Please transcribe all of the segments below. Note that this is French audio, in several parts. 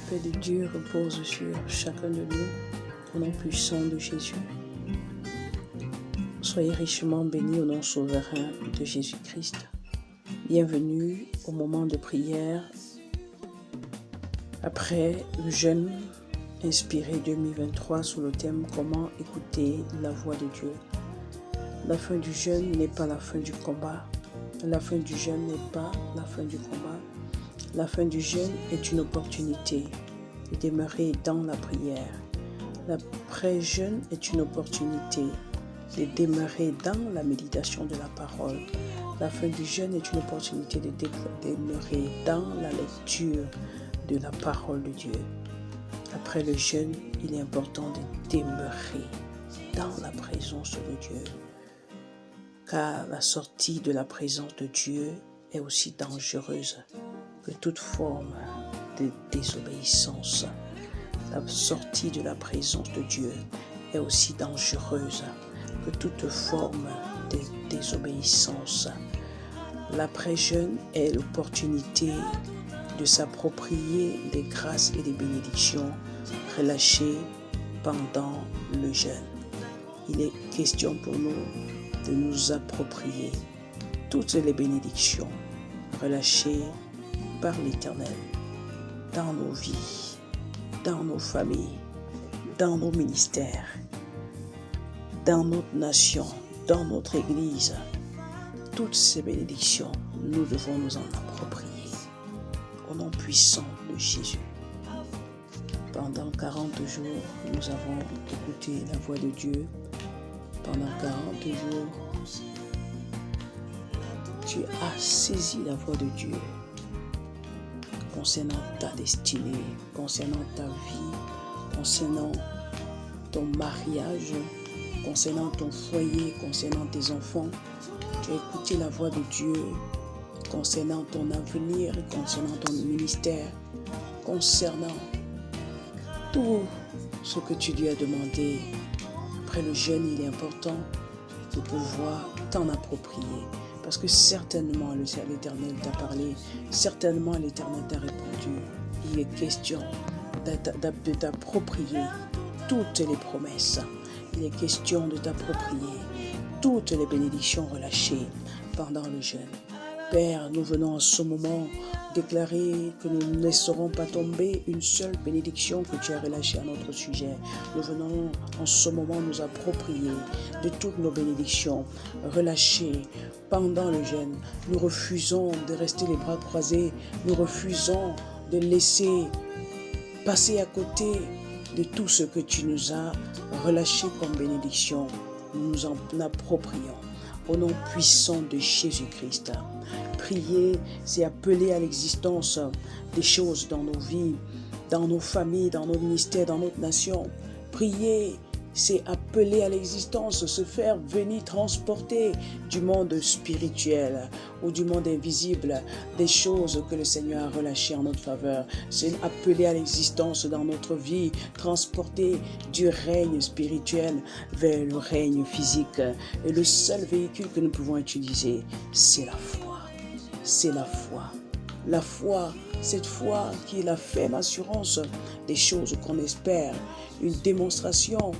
paix de Dieu repose sur chacun de nous, au nom puissant de Jésus. Soyez richement bénis au nom souverain de Jésus-Christ. Bienvenue au moment de prière après le jeûne inspiré 2023 sous le thème « Comment écouter la voix de Dieu ». La fin du jeûne n'est pas la fin du combat. La fin du jeûne n'est pas la fin du combat. La fin du jeûne est une opportunité de demeurer dans la prière. L'après-jeûne est une opportunité de demeurer dans la méditation de la parole. La fin du jeûne est une opportunité de demeurer dans la lecture de la parole de Dieu. Après le jeûne, il est important de demeurer dans la présence de Dieu. Car la sortie de la présence de Dieu est aussi dangereuse que toute forme de désobéissance. La sortie de la présence de Dieu est aussi dangereuse que toute forme de désobéissance. L'après-jeûne est l'opportunité de s'approprier des grâces et des bénédictions relâchées pendant le jeûne. Il est question pour nous de nous approprier toutes les bénédictions relâchées par l'Éternel dans nos vies, dans nos familles, dans nos ministères, dans notre nation, dans notre Église. Toutes ces bénédictions, nous devons nous en approprier au nom puissant de Jésus. Pendant 40 jours, nous avons écouté la voix de Dieu. Pendant 40 jours, tu as saisi la voix de Dieu concernant ta destinée, concernant ta vie, concernant ton mariage, concernant ton foyer, concernant tes enfants. Tu as écouté la voix de Dieu concernant ton avenir, concernant ton ministère, concernant tout ce que tu lui as demandé. Après le jeûne, il est important de pouvoir t'en approprier. Parce que certainement l'Éternel t'a parlé, certainement l'Éternel t'a répondu. Il est question de t'approprier toutes les promesses. Il est question de t'approprier toutes les bénédictions relâchées pendant le jeûne. Père, nous venons en ce moment déclarer que nous ne laisserons pas tomber une seule bénédiction que tu as relâchée à notre sujet. Nous venons en ce moment nous approprier de toutes nos bénédictions relâchées pendant le jeûne. Nous refusons de rester les bras croisés. Nous refusons de laisser passer à côté de tout ce que tu nous as relâché comme bénédiction. Nous nous en approprions au nom puissant de Jésus-Christ. Prier, c'est appeler à l'existence des choses dans nos vies, dans nos familles, dans nos ministères, dans notre nation. Prier, c'est appeler à l'existence, se faire venir transporter du monde spirituel ou du monde invisible, des choses que le Seigneur a relâchées en notre faveur. C'est appeler à l'existence dans notre vie, transporter du règne spirituel vers le règne physique. Et le seul véhicule que nous pouvons utiliser, c'est la foi. C'est la foi. La foi, cette foi qui est la ferme assurance des choses qu'on espère, une démonstration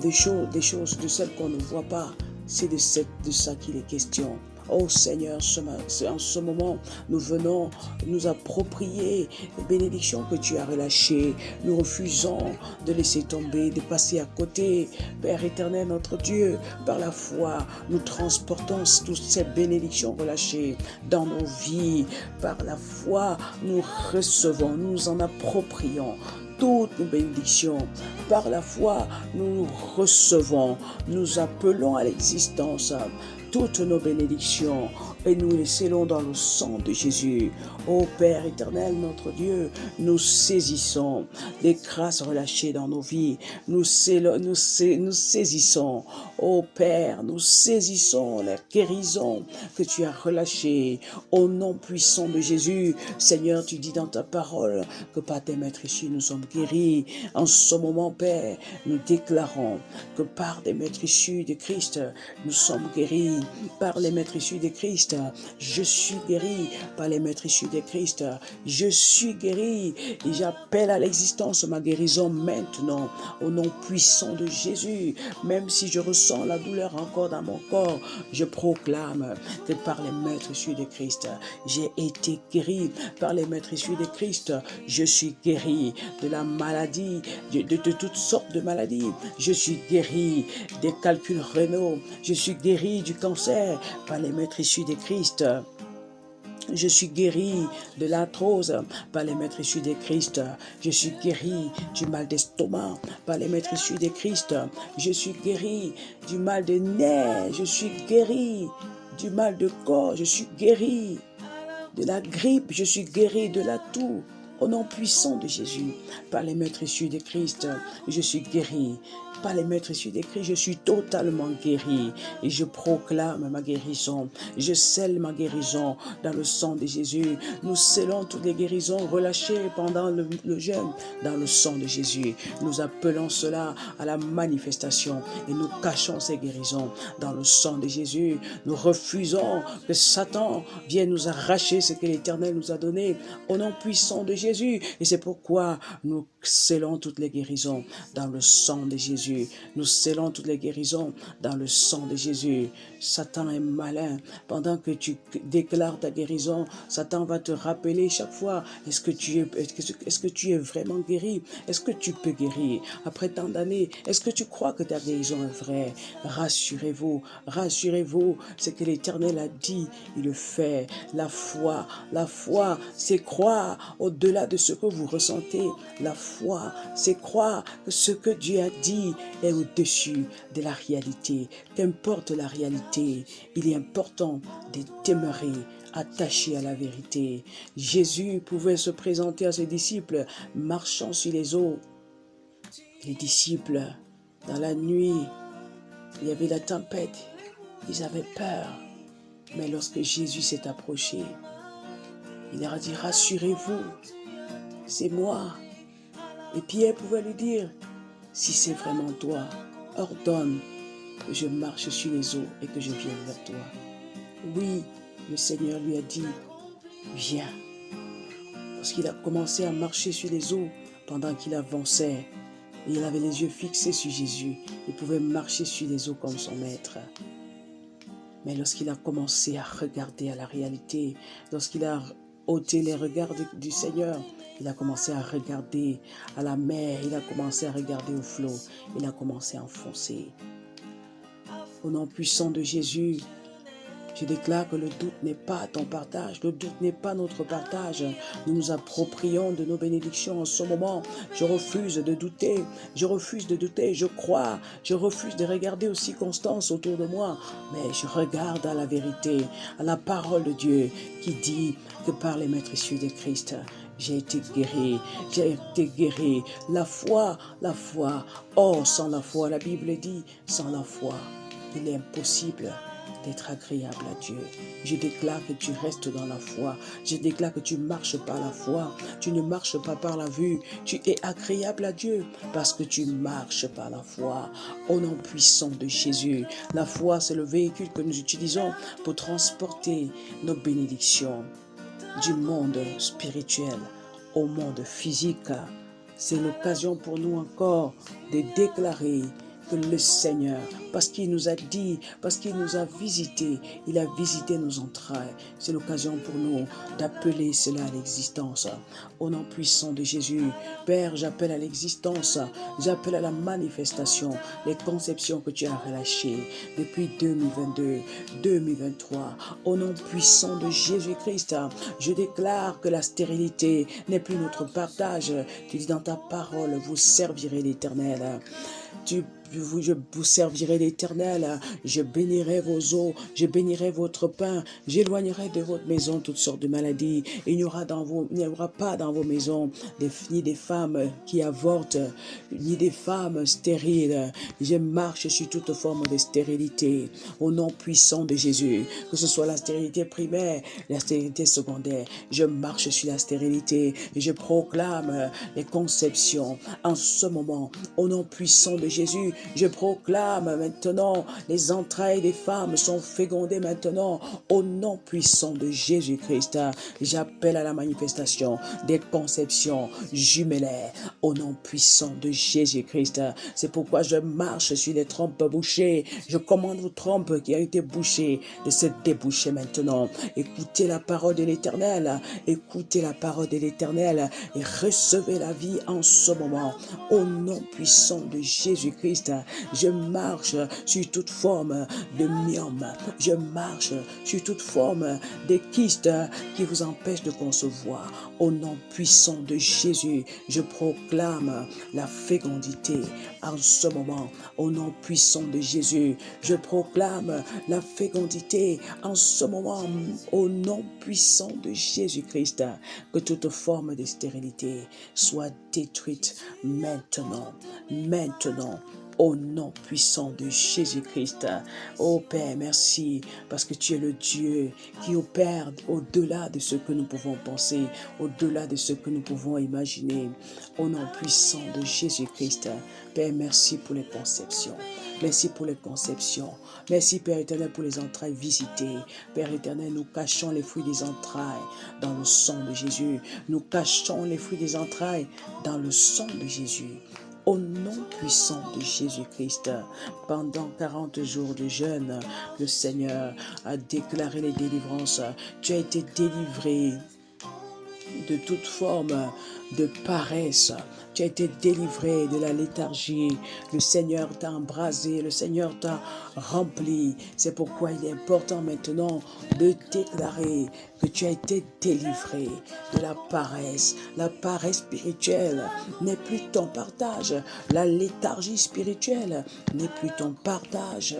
des choses de celles qu'on ne voit pas. C'est de ça qu'il est question. Oh Seigneur, en ce moment, nous venons nous approprier les bénédictions que tu as relâchées. Nous refusons de laisser tomber, de passer à côté. Père éternel, notre Dieu, par la foi, nous transportons toutes ces bénédictions relâchées dans nos vies. Par la foi, nous recevons, nous nous en approprions toutes nos bénédictions. Par la foi, nous recevons, nous appelons à l'existence toutes nos bénédictions et nous les scellons dans le sang de Jésus. Ô Père éternel, notre Dieu, nous saisissons les grâces relâchées dans nos vies. Nous saisissons, ô Père, nous saisissons la guérison que tu as relâchée. Au nom puissant de Jésus, Seigneur, tu dis dans ta parole que par tes maîtres issus nous sommes guéris. En ce moment, Père, nous déclarons que par des maîtres issus de Christ, nous sommes guéris. par les maîtres issus de Christ. Je suis guéri par les maîtres issus de Christ. Je suis guéri et j'appelle à l'existence ma guérison maintenant au nom puissant de Jésus. Même si je ressens la douleur encore dans mon corps, je proclame que par les maîtres issus de Christ, j'ai été guéri. Par les maîtres issus de Christ, je suis guéri de la maladie, de toutes sortes de maladies. Je suis guéri des calculs rénaux. Je suis guéri du cancer par les maîtres issus de Christ. Je suis guéri de l'arthrose par les maîtres issus de Christ. Je suis guéri du mal d'estomac par les maîtres issus de Christ. Je suis guéri du mal de nerfs. Je suis guéri du mal de corps. Je suis guéri de la grippe. Je suis guéri de la toux. Au nom puissant de Jésus, par les maîtres issus de Christ, je suis guéri. Par les maîtres issus de Christ, je suis totalement guéri. Et je proclame ma guérison. Je scelle ma guérison dans le sang de Jésus. Nous scellons toutes les guérisons relâchées pendant le jeûne dans le sang de Jésus. Nous appelons cela à la manifestation et nous cachons ces guérisons dans le sang de Jésus. Nous refusons que Satan vienne nous arracher ce que l'Éternel nous a donné au nom puissant de Jésus. Et c'est pourquoi nous scellons toutes les guérisons dans le sang de Jésus. Nous scellons toutes les guérisons dans le sang de Jésus. Satan est malin. Pendant que tu déclares ta guérison, Satan va te rappeler chaque fois, est-ce que tu es vraiment guéri? Est-ce que tu peux guérir? Après tant d'années, est-ce que tu crois que ta guérison est vraie? Rassurez-vous, rassurez-vous, ce que l'Éternel a dit, il le fait. La foi, c'est croire au-delà de ce que vous ressentez. La foi, c'est croire que ce que Dieu a dit est au-dessus de la réalité. Qu'importe la réalité, il est important de demeurer attaché à la vérité. Jésus pouvait se présenter à ses disciples marchant sur les eaux. Les disciples, dans la nuit, il y avait la tempête, ils avaient peur. Mais lorsque Jésus s'est approché, il leur a dit, rassurez-vous, c'est moi. Et Pierre pouvait lui dire, si c'est vraiment toi, ordonne que je marche sur les eaux et que je vienne vers toi. Oui, le Seigneur lui a dit, viens. Parce qu'il a commencé à marcher sur les eaux pendant qu'il avançait. Et il avait les yeux fixés sur Jésus. Il pouvait marcher sur les eaux comme son maître. Mais lorsqu'il a commencé à regarder à la réalité, lorsqu'il a ôté les regards du Seigneur, il a commencé à regarder à la mer, il a commencé à regarder au flot, il a commencé à enfoncer. Au nom puissant de Jésus, je déclare que le doute n'est pas ton partage, le doute n'est pas notre partage. Nous nous approprions de nos bénédictions en ce moment. Je refuse de douter, je crois, je refuse de regarder aux circonstances autour de moi, mais je regarde à la vérité, à la parole de Dieu qui dit que par les maîtres issus de Christ, j'ai été guéri, la foi, oh sans la foi, la Bible dit, sans la foi, il est impossible d'être agréable à Dieu. Je déclare que tu restes dans la foi. Je déclare que tu marches par la foi. Tu ne marches pas par la vue. Tu es agréable à Dieu parce que tu marches par la foi. Au nom puissant de Jésus. La foi, c'est le véhicule que nous utilisons pour transporter nos bénédictions du monde spirituel au monde physique. C'est l'occasion pour nous encore de déclarer que le Seigneur, parce qu'il nous a dit, parce qu'il nous a visité, il a visité nos entrailles. C'est l'occasion pour nous d'appeler cela à l'existence. Au nom puissant de Jésus, Père, j'appelle à l'existence, j'appelle à la manifestation les conceptions que tu as relâchées depuis 2022, 2023. Au nom puissant de Jésus-Christ, je déclare que la stérilité n'est plus notre partage. Tu dis dans ta parole, vous servirez l'Éternel. Je vous servirai l'Éternel, je bénirai vos eaux, je bénirai votre pain, j'éloignerai de votre maison toutes sortes de maladies. Il n'y aura pas dans vos maisons ni des femmes qui avortent, ni des femmes stériles. Je marche sur toute forme de stérilité, au nom puissant de Jésus, que ce soit la stérilité primaire, la stérilité secondaire. Je marche sur la stérilité et je proclame les conceptions en ce moment, au nom puissant de Jésus. je proclame maintenant, les entrailles des femmes sont fécondées maintenant au nom puissant de Jésus-Christ. J'appelle à la manifestation des conceptions jumellaires au nom puissant de Jésus-Christ. C'est pourquoi je marche sur les trompes bouchées. Je commande aux trompes qui ont été bouchées de se déboucher maintenant. Écoutez la parole de l'Éternel. Écoutez la parole de l'Éternel et recevez la vie en ce moment. Au nom puissant de Jésus-Christ, je marche sur toute forme de myome. Je marche sur toute forme de kyste qui vous empêche de concevoir. Au nom puissant de Jésus, je proclame la fécondité en ce moment. Au nom puissant de Jésus, je proclame la fécondité en ce moment. Au nom puissant de Jésus-Christ, que toute forme de stérilité soit détruite maintenant. Maintenant. Au nom puissant de Jésus-Christ. Oh Père, merci parce que tu es le Dieu qui opère au-delà de ce que nous pouvons penser, au-delà de ce que nous pouvons imaginer. Au nom puissant de Jésus-Christ. Père, merci pour les conceptions. Merci pour les conceptions. Merci Père éternel pour les entrailles visitées. Père éternel, nous cachons les fruits des entrailles dans le sang de Jésus. Nous cachons les fruits des entrailles dans le sang de Jésus. Au nom puissant de Jésus-Christ, pendant 40 jours de jeûne, le Seigneur a déclaré les délivrances. Tu as été délivré de toute forme de paresse. Tu as été délivré de la léthargie. Le Seigneur t'a embrasé, le Seigneur t'a rempli. C'est pourquoi il est important maintenant de déclarer que tu as été délivré de la paresse. La paresse spirituelle n'est plus ton partage. La léthargie spirituelle n'est plus ton partage.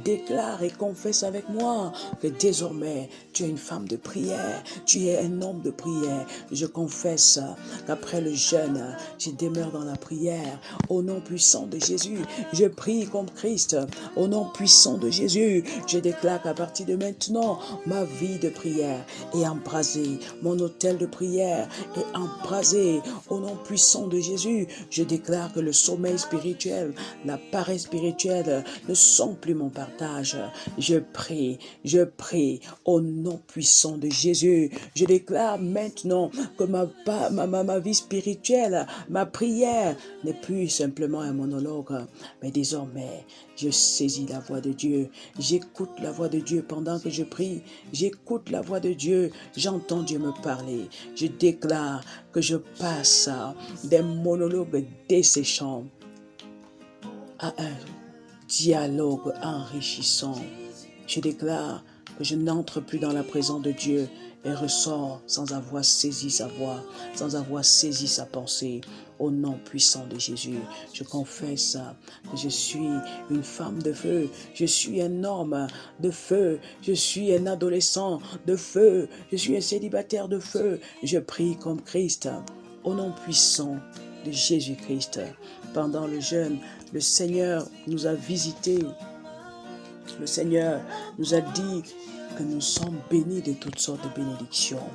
Déclare et confesse avec moi que désormais tu es une femme de prière. Tu es un homme de prière. Je confesse qu'après le jeûne, je demeure dans la prière. Au nom puissant de Jésus, je prie comme Christ. Au nom puissant de Jésus, je déclare qu'à partir de maintenant, ma vie de prière est embrasée. Mon autel de prière est embrasé. Au nom puissant de Jésus, je déclare que le sommeil spirituel, la paresse spirituelle ne sont plus mon partage. Je prie au nom puissant de Jésus. Je déclare maintenant que ma vie spirituelle, ma prière n'est plus simplement un monologue, mais désormais, je saisis la voix de Dieu. J'écoute la voix de Dieu pendant que je prie. J'écoute la voix de Dieu. J'entends Dieu me parler. Je déclare que je passe des monologues desséchants à un dialogue enrichissant. Je déclare que je n'entre plus dans la présence de Dieu et ressors sans avoir saisi sa voix, sans avoir saisi sa pensée. Au nom puissant de Jésus, je confesse que je suis une femme de feu, je suis un homme de feu, je suis un adolescent de feu, je suis un célibataire de feu. Je prie comme Christ. Au nom puissant de Jésus-Christ, pendant le jeûne, le Seigneur nous a visités. Le Seigneur nous a dit que nous sommes bénis de toutes sortes de bénédictions.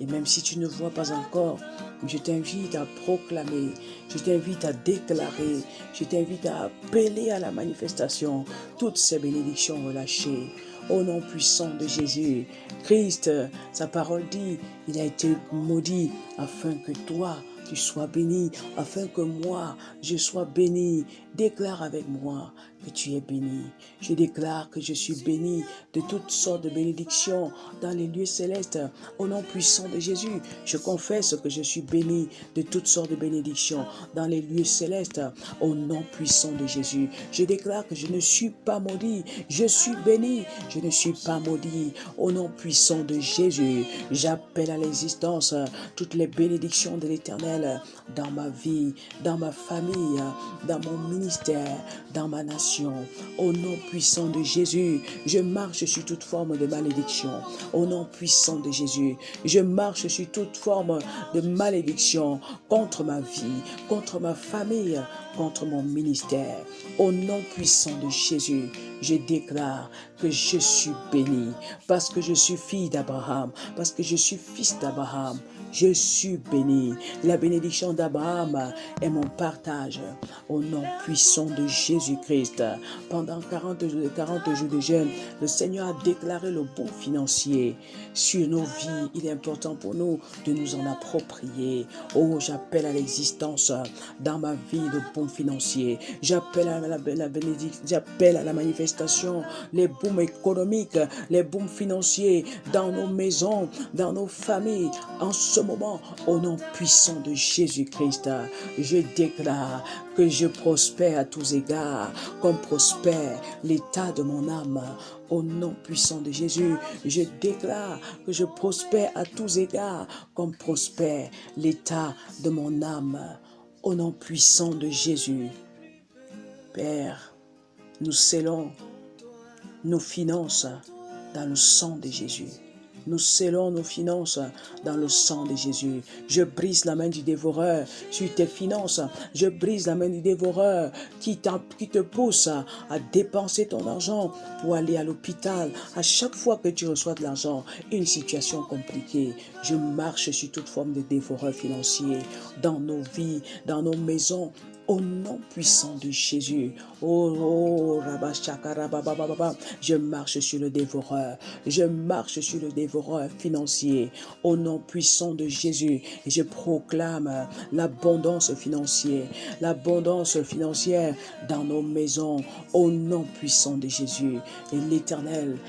Et même si tu ne vois pas encore, je t'invite à proclamer, je t'invite à déclarer, je t'invite à appeler à la manifestation toutes ces bénédictions relâchées. Au nom puissant de Jésus, Christ, sa parole dit, il a été maudit afin que toi, tu sois béni, afin que moi, je sois béni. Déclare avec moi que tu es béni. Je déclare que je suis béni de toutes sortes de bénédictions dans les lieux célestes. Au nom puissant de Jésus, je confesse que je suis béni de toutes sortes de bénédictions dans les lieux célestes. Au nom puissant de Jésus, je déclare que je ne suis pas maudit. Je suis béni. Je ne suis pas maudit. Au nom puissant de Jésus, j'appelle à l'existence toutes les bénédictions de l'Éternel dans ma vie, dans ma famille, dans mon ministère, dans ma nation. Au nom puissant de Jésus, je marche sur toute forme de malédiction. Au nom puissant de Jésus, je marche sur toute forme de malédiction contre ma vie, contre ma famille, contre mon ministère. Au nom puissant de Jésus, je déclare que je suis béni parce que je suis fille d'Abraham, parce que je suis fils d'Abraham. Je suis béni. La bénédiction d'Abraham est mon partage. Au nom puissant de Jésus-Christ. Pendant 40 jours de jeûne, le Seigneur a déclaré le bon financier sur nos vies. Il est important pour nous de nous en approprier. Oh, j'appelle à l'existence dans ma vie le bon financier. J'appelle à la bénédiction, j'appelle à la manifestation les booms économiques, les booms financiers dans nos maisons, dans nos familles. En ce moment, au nom puissant de Jésus-Christ, je déclare que je prospère à tous égards, comme prospère l'état de mon âme. Au nom puissant de Jésus, je déclare que je prospère à tous égards, comme prospère l'état de mon âme. Au nom puissant de Jésus, Père, nous scellons nos finances dans le sang de Jésus. Nous scellons nos finances dans le sang de Jésus. Je brise la main du dévoreur sur tes finances. Je brise la main du dévoreur qui te pousse à dépenser ton argent pour aller à l'hôpital. À chaque fois que tu reçois de l'argent, une situation compliquée, je marche sur toute forme de dévoreur financier dans nos vies, dans nos maisons. Au nom puissant de Jésus, je marche sur le dévoreur, je marche sur le dévoreur financier. Au nom puissant de Jésus, et je proclame l'abondance financière dans nos maisons. Au nom puissant de Jésus, et l'Éternel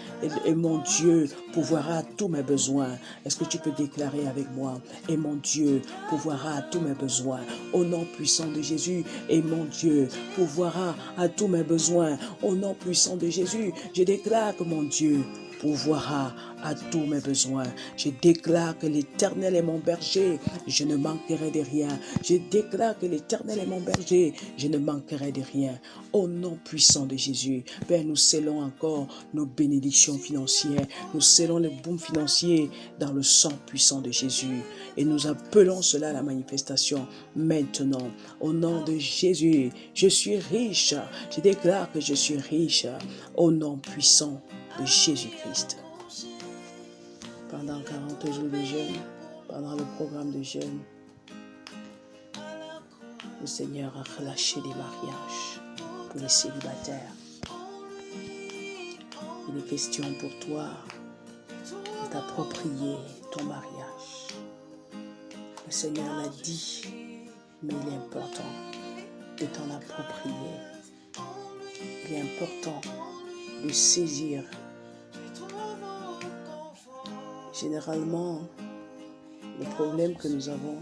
et mon Dieu pourvoira à tous mes besoins. Est-ce que tu peux déclarer avec moi? Et mon Dieu pourvoira à tous mes besoins. Au nom puissant de Jésus, et mon Dieu pourvoira à tous mes besoins. Au nom puissant de Jésus, je déclare que mon Dieu pourvoira à tous mes besoins. Je déclare que l'Éternel est mon berger, je ne manquerai de rien. Je déclare que l'Éternel est mon berger, je ne manquerai de rien. Au nom puissant de Jésus, Père, nous scellons encore nos bénédictions financières, nous scellons les bons financiers dans le sang puissant de Jésus. Et nous appelons cela à la manifestation maintenant. Au nom de Jésus, je suis riche. Je déclare que je suis riche au nom puissant de Jésus-Christ. Pendant 40 jours de jeûne, pendant le programme de jeûne, le Seigneur a relâché des mariages pour les célibataires. Il est question pour toi de t'approprier ton mariage. Le Seigneur l'a dit, mais il est important de t'en approprier. Il est important de saisir. Généralement, le problème que nous avons,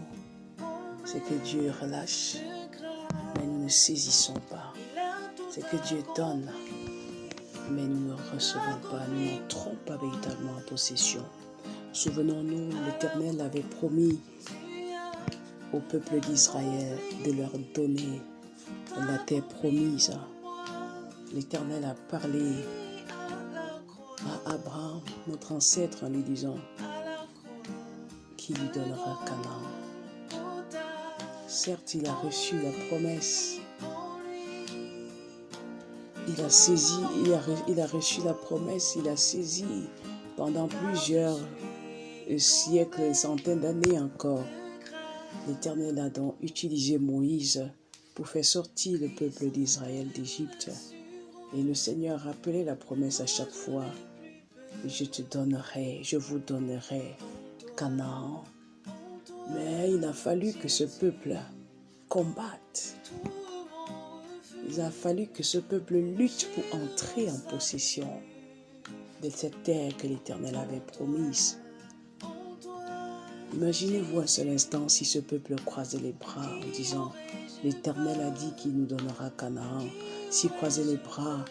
c'est que Dieu relâche, mais nous ne saisissons pas. C'est que Dieu donne, mais nous ne recevons pas, nous n'entrons pas véritablement en possession. Souvenons-nous, l'Éternel avait promis au peuple d'Israël de leur donner la terre promise. L'Éternel a parlé à Abraham, notre ancêtre, en lui disant qu'il lui donnera Canaan. Certes, il a reçu la promesse. Il a saisi, il a reçu la promesse, il a saisi pendant plusieurs siècles, centaines d'années encore. L'Éternel a donc utilisé Moïse pour faire sortir le peuple d'Israël d'Égypte. Et le Seigneur rappelait la promesse à chaque fois. Je vous donnerai Canaan. Mais il a fallu que ce peuple combatte. Il a fallu que ce peuple lutte pour entrer en possession de cette terre que l'Éternel avait promise. Imaginez-vous un seul instant si ce peuple croisait les bras en disant « L'Éternel a dit qu'il nous donnera Canaan ». S'il croisait les bras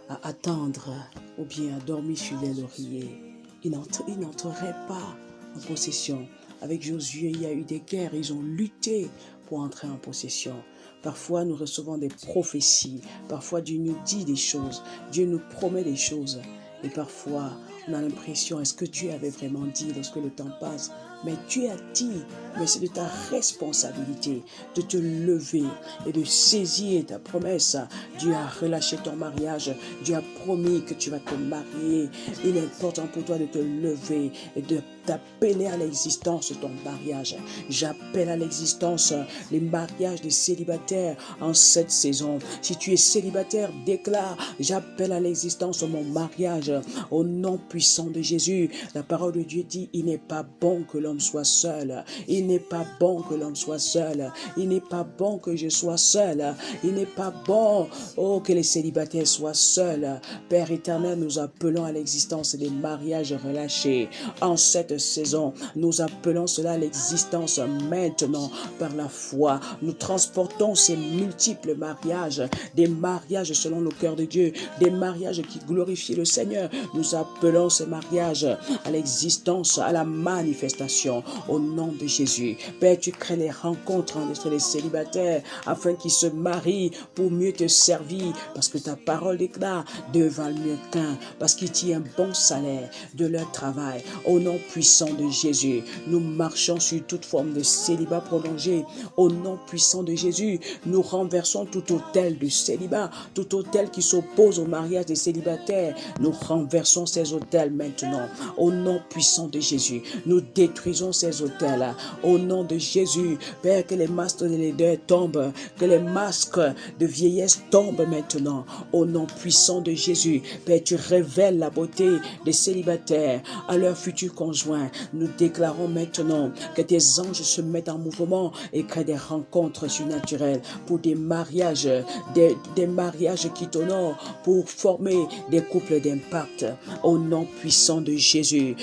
à attendre ou bien à dormir sur les lauriers, il n'entrerait pas en possession. Avec Josué, il y a eu des guerres, ils ont lutté pour entrer en possession. Parfois, nous recevons des prophéties. Parfois, Dieu nous dit des choses. Dieu nous promet des choses. Et parfois, On a l'impression, est-ce que Dieu avait vraiment dit lorsque le temps passe? Mais Dieu a dit, mais c'est de ta responsabilité de te lever et de saisir ta promesse. Dieu a relâché ton mariage. Dieu a promis que tu vas te marier. Il est important pour toi de te lever et de d'appeler à l'existence ton mariage. J'appelle à l'existence les mariages des célibataires en cette saison. Si tu es célibataire, déclare, j'appelle à l'existence mon mariage au nom puissant de Jésus. La parole de Dieu dit, il n'est pas bon que l'homme soit seul. Il n'est pas bon que l'homme soit seul. Il n'est pas bon que je sois seul. Il n'est pas bon, oh, que les célibataires soient seuls. Père éternel, nous appelons à l'existence des mariages relâchés en cette saison. Nous appelons cela à l'existence maintenant par la foi. Nous transportons ces multiples mariages, des mariages selon le cœur de Dieu, des mariages qui glorifient le Seigneur. Nous appelons ces mariages à l'existence, à la manifestation au nom de Jésus. Père, tu crées les rencontres entre les célibataires afin qu'ils se marient pour mieux te servir parce que ta parole déclare deux valent mieux qu'un parce qu'ils tirent un bon salaire de leur travail. Au nom puissant de Jésus, nous marchons sur toute forme de célibat prolongé. Au nom puissant de Jésus, nous renversons tout autel de célibat, tout autel qui s'oppose au mariage des célibataires. Nous renversons ces autels maintenant. Au nom puissant de Jésus, nous détruisons ces autels. Au nom de Jésus, Père, que les masques de laideur tombent, que les masques de vieillesse tombent maintenant. Au nom puissant de Jésus, Père, tu révèles la beauté des célibataires à leur futur conjoint. Nous déclarons maintenant que tes anges se mettent en mouvement et créent des rencontres surnaturelles pour des mariages, des mariages qui t'honorent, pour former des couples d'impact. Au nom puissant de Jésus,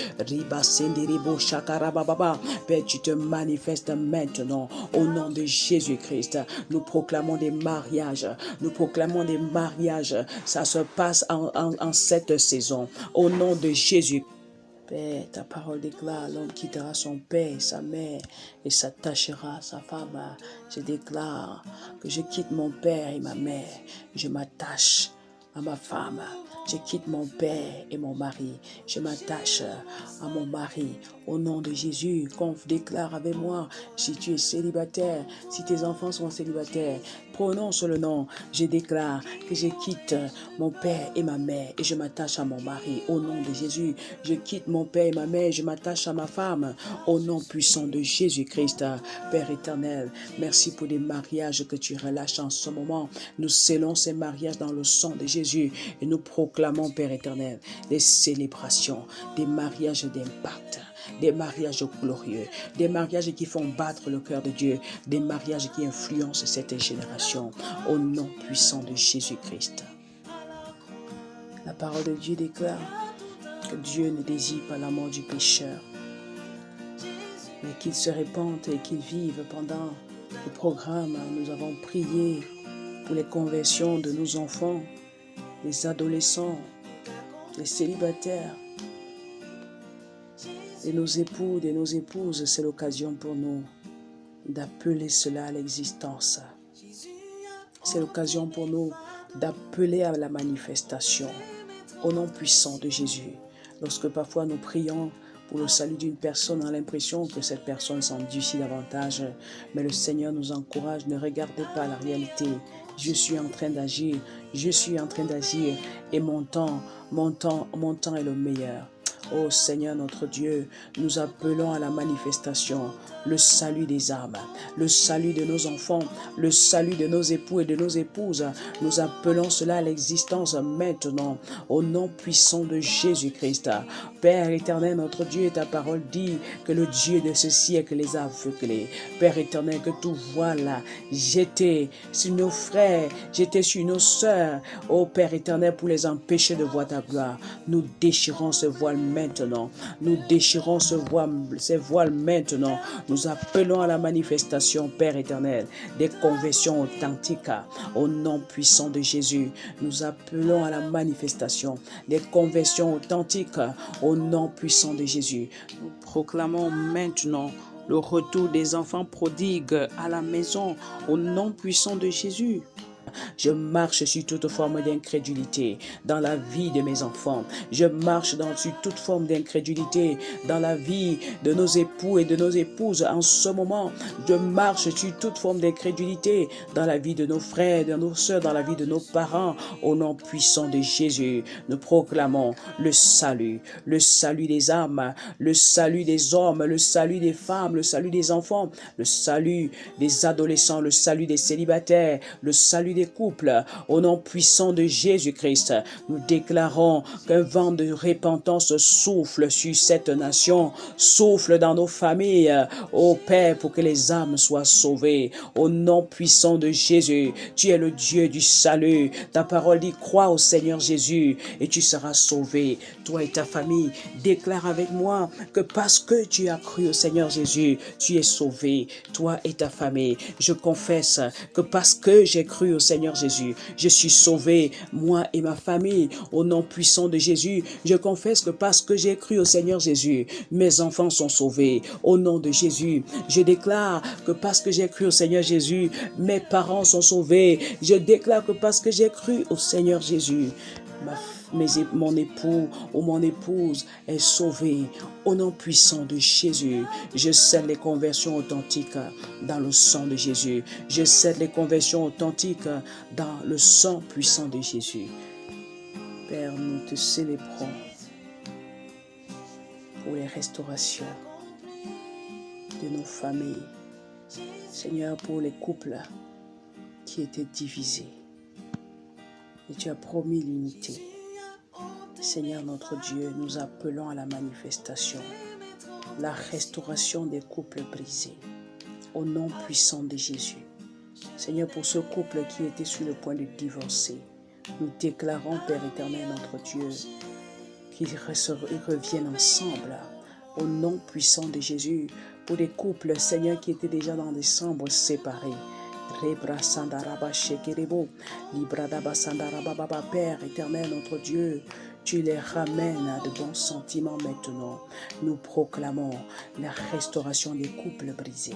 Père, tu te manifestes maintenant. Au nom de Jésus-Christ, nous proclamons des mariages. Nous proclamons des mariages. Ça se passe en cette saison. Au nom de Jésus. Père, ta parole déclare, l'homme quittera son père et sa mère et s'attachera à sa femme. Je déclare que je quitte mon père et ma mère. Je m'attache à ma femme. Je quitte mon père et mon mari. Je m'attache à mon mari. Au nom de Jésus, qu'on déclare avec moi, si tu es célibataire, si tes enfants sont célibataires, prononce le nom. Je déclare que je quitte mon père et ma mère et je m'attache à mon mari. Au nom de Jésus, je quitte mon père et ma mère, je m'attache à ma femme. Au nom puissant de Jésus-Christ, Père éternel, merci pour des mariages que tu relâches en ce moment. Nous scellons ces mariages dans le sang de Jésus et nous proclamons, Père éternel, des célébrations, des mariages d'impact, des mariages glorieux, des mariages qui font battre le cœur de Dieu, des mariages qui influencent cette génération, au nom puissant de Jésus-Christ. La parole de Dieu déclare que Dieu ne désire pas la mort du pécheur, mais qu'il se répande et qu'il vive. Pendant le programme, nous avons prié pour les conversions de nos enfants, des adolescents, des célibataires, de nos époux, de nos épouses. C'est l'occasion pour nous d'appeler cela à l'existence. C'est l'occasion pour nous d'appeler à la manifestation au nom puissant de Jésus. Lorsque parfois nous prions pour le salut d'une personne, on a l'impression que cette personne s'endurcit davantage. Mais le Seigneur nous encourage, ne regardez pas la réalité. Je suis en train d'agir, je suis en train d'agir et mon temps est le meilleur. Ô Seigneur notre Dieu, nous appelons à la manifestation, le salut des âmes, le salut de nos enfants, le salut de nos époux et de nos épouses. Nous appelons cela à l'existence maintenant, au nom puissant de Jésus-Christ. Père éternel, notre Dieu, ta parole dit que le Dieu de ce siècle les a aveuglés. Père éternel, que tout voile jeté sur nos frères, jeté sur nos sœurs, ô Père éternel, pour les empêcher de voir ta gloire. Nous déchirons ce voile maintenant. Nous déchirons ces voiles maintenant. Nous appelons à la manifestation, Père éternel, des conversions authentiques au nom puissant de Jésus. Nous appelons à la manifestation des conversions authentiques au nom puissant de Jésus. Nous proclamons maintenant le retour des enfants prodigues à la maison au nom puissant de Jésus. Je marche sur toute forme d'incrédulité dans la vie de mes enfants. Je marche sur toute forme d'incrédulité dans la vie de nos époux et de nos épouses en ce moment. Je marche sur toute forme d'incrédulité dans la vie de nos frères, de nos sœurs, dans la vie de nos parents. Au nom puissant de Jésus, nous proclamons le salut des âmes, le salut des hommes, le salut des femmes, le salut des enfants, le salut des adolescents, le salut des célibataires, le salut des couples. Au nom puissant de Jésus-Christ, nous déclarons qu'un vent de repentance souffle sur cette nation, souffle dans nos familles, ô Père, pour que les âmes soient sauvées. Au nom puissant de Jésus, tu es le Dieu du salut. Ta parole dit, crois au Seigneur Jésus et tu seras sauvé. Toi et ta famille, déclare avec moi que parce que tu as cru au Seigneur Jésus, tu es sauvé. Toi et ta famille, je confesse que parce que j'ai cru au Seigneur Jésus, je suis sauvé, moi et ma famille. Au nom puissant de Jésus, je confesse que parce que j'ai cru au Seigneur Jésus, mes enfants sont sauvés. Au nom de Jésus, je déclare que parce que j'ai cru au Seigneur Jésus, mes parents sont sauvés. Je déclare que parce que j'ai cru au Seigneur Jésus, mon époux ou mon épouse est sauvé. Au nom puissant de Jésus, je scelle les conversions authentiques dans le sang de Jésus. Je scelle les conversions authentiques dans le sang puissant de Jésus. Père, nous te célébrons pour les restaurations de nos familles. Seigneur, pour les couples qui étaient divisés. Et tu as promis l'unité. Seigneur notre Dieu, nous appelons à la manifestation, la restauration des couples brisés, au nom puissant de Jésus. Seigneur, pour ce couple qui était sur le point de divorcer, nous déclarons, Père éternel, notre Dieu, qu'ils reviennent ensemble, au nom puissant de Jésus, pour des couples, Seigneur, qui étaient déjà dans des chambres séparées. Père éternel, notre Dieu, tu les ramènes à de bons sentiments maintenant. Nous proclamons la restauration des couples brisés.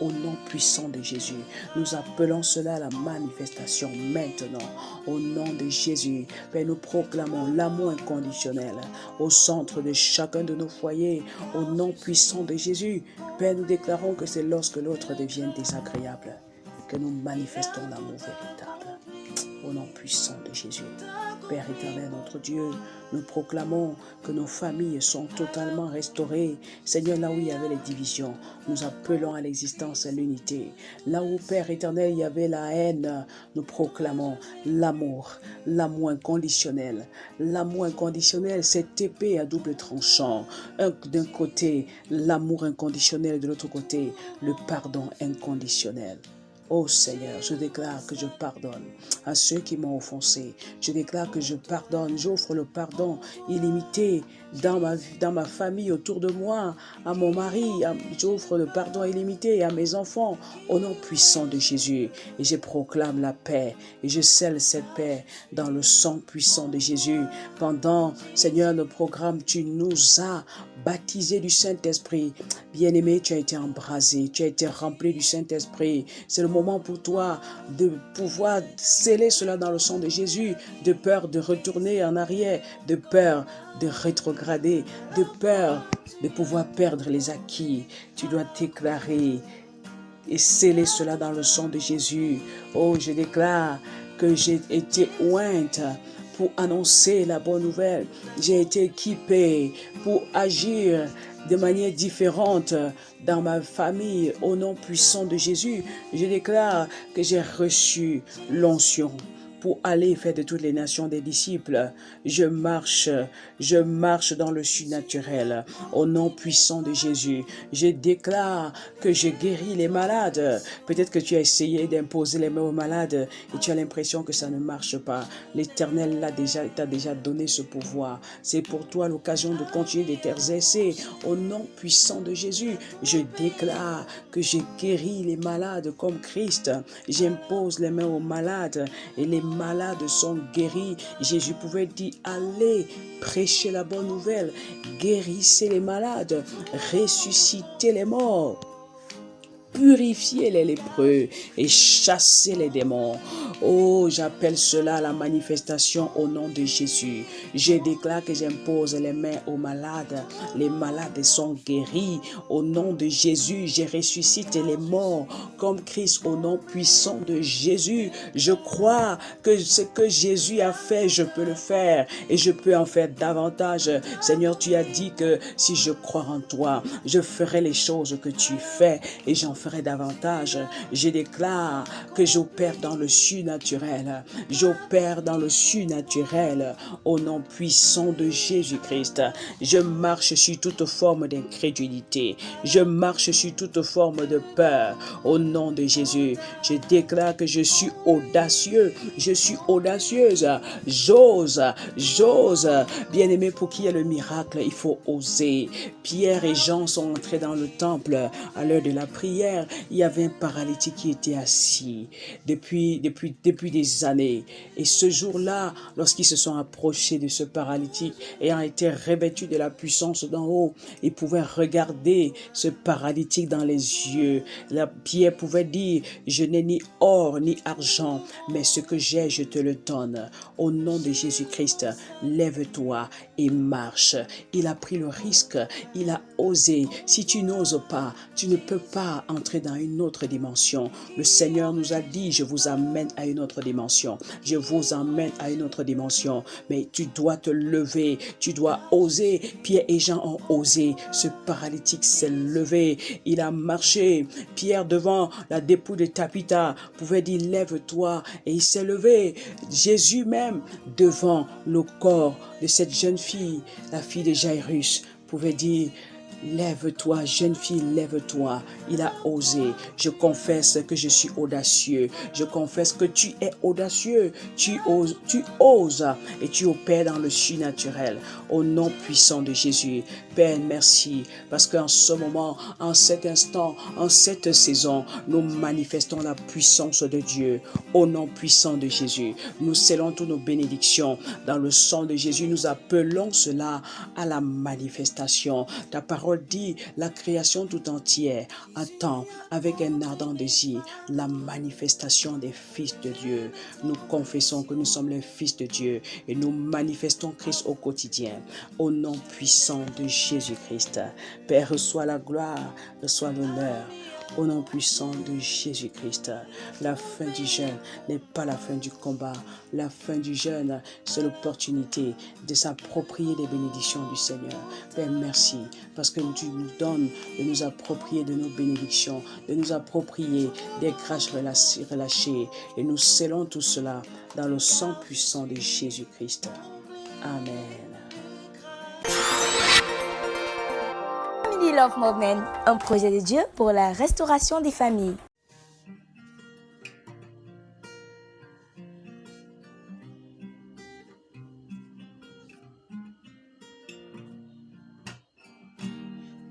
Au nom puissant de Jésus, nous appelons cela à la manifestation maintenant. Au nom de Jésus, Père, nous proclamons l'amour inconditionnel au centre de chacun de nos foyers. Au nom puissant de Jésus, Père, nous déclarons que c'est lorsque l'autre devient désagréable que nous manifestons l'amour véritable. Au nom puissant de Jésus. Père éternel, notre Dieu, nous proclamons que nos familles sont totalement restaurées. Seigneur, là où il y avait les divisions, nous appelons à l'existence et l'unité. Là où, Père éternel, il y avait la haine, nous proclamons l'amour inconditionnel. L'amour inconditionnel, cette épée à double tranchant. D'un côté, l'amour inconditionnel, de l'autre côté, le pardon inconditionnel. Oh Seigneur, je déclare que je pardonne à ceux qui m'ont offensé. Je déclare que je pardonne, j'offre le pardon illimité dans ma famille, autour de moi, à mon mari. J'offre le pardon illimité à mes enfants, au nom puissant de Jésus. Et je proclame la paix et je scelle cette paix dans le sang puissant de Jésus. Pendant, Seigneur, le programme, tu nous as baptisés du Saint-Esprit. Bien-aimé, tu as été embrasé, tu as été rempli du Saint-Esprit. C'est le moment pour toi de pouvoir sceller cela dans le sang de Jésus, de peur de retourner en arrière, de peur de rétrograder, de peur de pouvoir perdre les acquis. Tu dois déclarer et sceller cela dans le sang de Jésus. Oh, je déclare que j'ai été ointe pour annoncer la bonne nouvelle. J'ai été équipé pour agir de manière différente dans ma famille. Au nom puissant de Jésus, je déclare que j'ai reçu l'onction pour aller faire de toutes les nations des disciples. Je marche dans le surnaturel. Au nom puissant de Jésus, je déclare que je guéris les malades. Peut-être que tu as essayé d'imposer les mains aux malades et tu as l'impression que ça ne marche pas. L'Éternel t'a déjà donné ce pouvoir. C'est pour toi l'occasion de continuer de t'exercer. Au nom puissant de Jésus, je déclare que je guéris les malades comme Christ. J'impose les mains aux malades et les malades sont guéris. Jésus pouvait dire, allez prêcher la bonne nouvelle, guérissez les malades, ressuscitez les morts. purifier les lépreux et chasser les démons. Oh, j'appelle cela la manifestation au nom de Jésus. Je déclare que j'impose les mains aux malades. Les malades sont guéris. Au nom de Jésus, je ressuscite les morts comme Christ au nom puissant de Jésus. Je crois que ce que Jésus a fait, je peux le faire et je peux en faire davantage. Seigneur, tu as dit que si je crois en toi, je ferai les choses que tu fais et j'en ferai davantage. Je déclare que j'opère dans le surnaturel. J'opère dans le surnaturel au nom puissant de Jésus-Christ. Je marche sur toute forme d'incrédulité. Je marche sur toute forme de peur au nom de Jésus. Je déclare que je suis audacieux. Je suis audacieuse. J'ose. Bien-aimé, pour qu'il y ait le miracle, il faut oser. Pierre et Jean sont entrés dans le temple à l'heure de la prière. Il y avait un paralytique qui était assis depuis des années. Et ce jour-là, lorsqu'ils se sont approchés de ce paralytique, ayant été revêtus de la puissance d'en haut, ils pouvaient regarder ce paralytique dans les yeux. Pierre pouvait dire, je n'ai ni or ni argent, mais ce que j'ai, je te le donne. Au nom de Jésus-Christ, lève-toi et marche. Il a pris le risque, il a osé. Si tu n'oses pas, tu ne peux pas entrer dans une autre dimension. Le Seigneur nous a dit, je vous amène à une autre dimension. Je vous emmène à une autre dimension. Mais tu dois te lever, tu dois oser. Pierre et Jean ont osé. Ce paralytique s'est levé, il a marché. Pierre devant la dépouille de Tabitha pouvait dire, lève-toi, et il s'est levé. Jésus même devant le corps de cette jeune fille, la fille de Jairus, pouvait dire, lève-toi, jeune fille, lève-toi. Il a osé. Je confesse que je suis audacieux. Je confesse que tu es audacieux. Tu oses et tu opères dans le surnaturel. Au nom puissant de Jésus. Père, merci. Parce qu'en ce moment, en cet instant, en cette saison, nous manifestons la puissance de Dieu. Au nom puissant de Jésus. Nous scellons toutes nos bénédictions. Dans le sang de Jésus, nous appelons cela à la manifestation. Ta parole dit, la création tout entière attend avec un ardent désir la manifestation des fils de Dieu. Nous confessons que nous sommes les fils de Dieu et nous manifestons Christ au quotidien. Au nom puissant de Jésus-Christ. Père, reçois la gloire, reçois l'honneur. Au nom puissant de Jésus-Christ, la fin du jeûne n'est pas la fin du combat. La fin du jeûne, c'est l'opportunité de s'approprier des bénédictions du Seigneur. Père, merci, parce que tu nous donnes de nous approprier de nos bénédictions, de nous approprier des grâces relâchées. Et nous scellons tout cela dans le sang puissant de Jésus-Christ. Amen. Family Love Movement, un projet de Dieu pour la restauration des familles.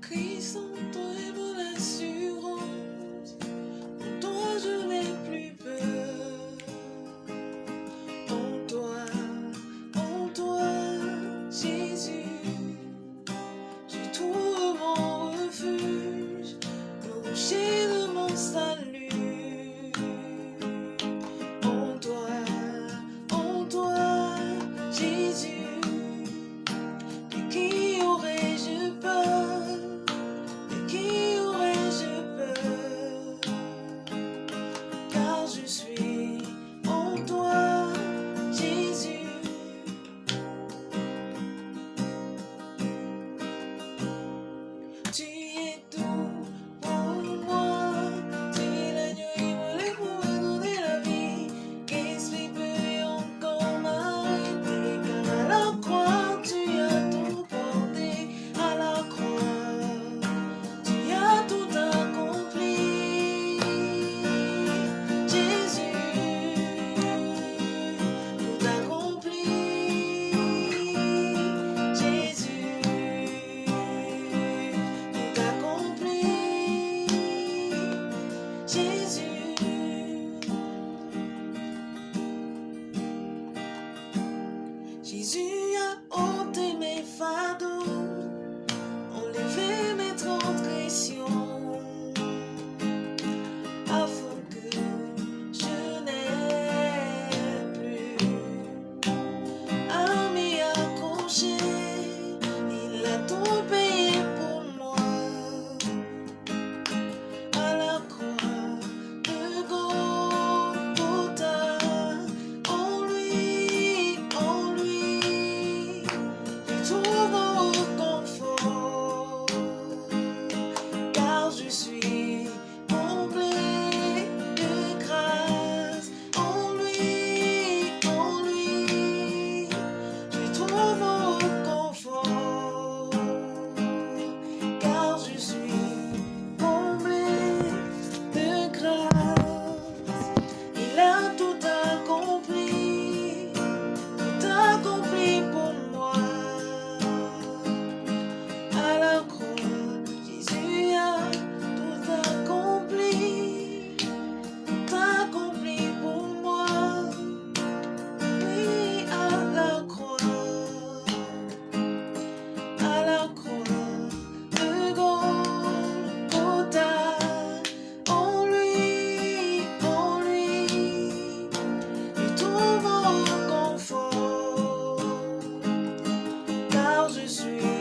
Christ en toi est mon assurance, en toi je n'ai plus peur. En toi, Jésus, j'ai trouvé mon refuge, le rocher de mon salut. En toi, Jésus, de qui aurais-je peur? De qui je suis